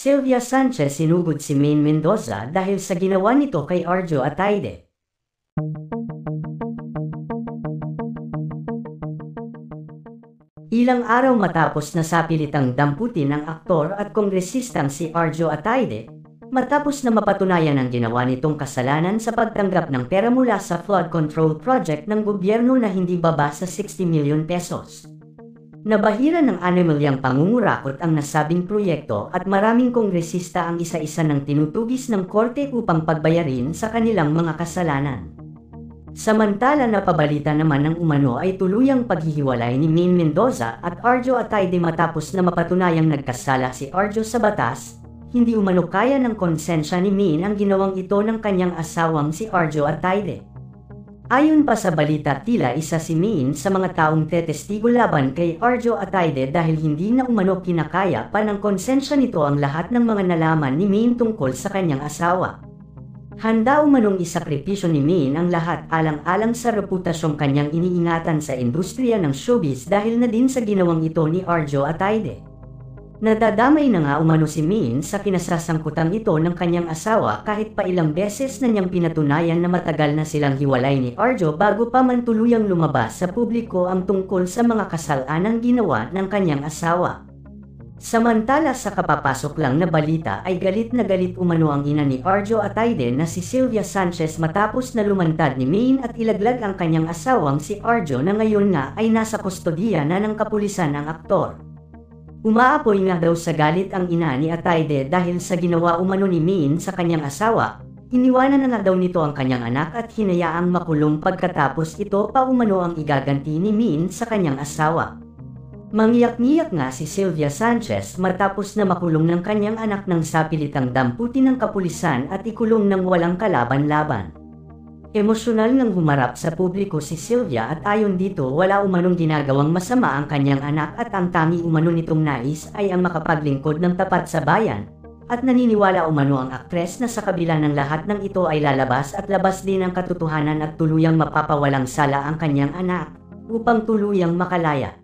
Sylvia Sanchez sinugod si Maine Mendoza dahil sa ginawa nito kay Arjo Ataide. Ilang araw matapos nasapilitang damputin ng aktor at kongresistang si Arjo Ataide, matapos na mapatunayan ang ginawa nitong kasalanan sa pagtanggap ng pera mula sa flood control project ng gobyerno na hindi baba sa 60 milyon pesos. Nabahira ng animalyang pangungurakot ang nasabing proyekto at maraming kongresista ang isa-isa ng tinutugis ng korte upang pagbayarin sa kanilang mga kasalanan. Samantala napabalita naman ng umano ay tuluyang paghihiwalay ni Maine Mendoza at Arjo Ataide matapos na mapatunayang nagkasala si Arjo sa batas. Hindi umano kaya ng konsensya ni Maine ang ginawang ito ng kanyang asawang si Arjo Ataide. Ayon pa sa balita, tila isa si Maine sa mga taong tetestigo laban kay Arjo Ataide dahil hindi na umano kinakaya pa ng konsensya nito ang lahat ng mga nalaman ni Maine tungkol sa kanyang asawa. Handa umanong isakripisyo ni Maine ang lahat alang-alang sa reputasyong kanyang iniingatan sa industriya ng showbiz dahil na din sa ginawang ito ni Arjo Ataide. Nadadamay na nga umano si Maine sa kinasasangkutan ito ng kanyang asawa kahit pa ilang beses na niyang pinatunayan na matagal na silang hiwalay ni Arjo bago pa man tuluyang lumabas sa publiko ang tungkol sa mga kasalanang ginawa ng kanyang asawa. Samantala sa kapapasok lang na balita ay galit na galit umano ang ina ni Arjo Ataide na si Sylvia Sanchez matapos na lumantad ni Maine at ilaglag ang kanyang asawang si Arjo na ngayon nga ay nasa kustodiya na ng kapulisan ng aktor. Umaapoy nga daw sa galit ang ina ni Ataide dahil sa ginawa umano ni Maine sa kanyang asawa. Iniwanan na nga daw nito ang kanyang anak at hinayaang makulong pagkatapos ito pa umano ang igaganti ni Maine sa kanyang asawa. Mangyak-ngiyak nga si Sylvia Sanchez matapos na makulong ng kanyang anak ng sapilitang damputin ng kapulisan at ikulong ng walang kalaban-laban. Emosyonal nang humarap sa publiko si Sylvia at ayon dito wala umanong ginagawang masama ang kanyang anak at ang tangi umano nitong nais ay ang makapaglingkod ng tapat sa bayan, at naniniwala umano ang aktres na sa kabila ng lahat ng ito ay lalabas at labas din ang katotohanan at tuluyang mapapawalang sala ang kanyang anak upang tuluyang makalaya.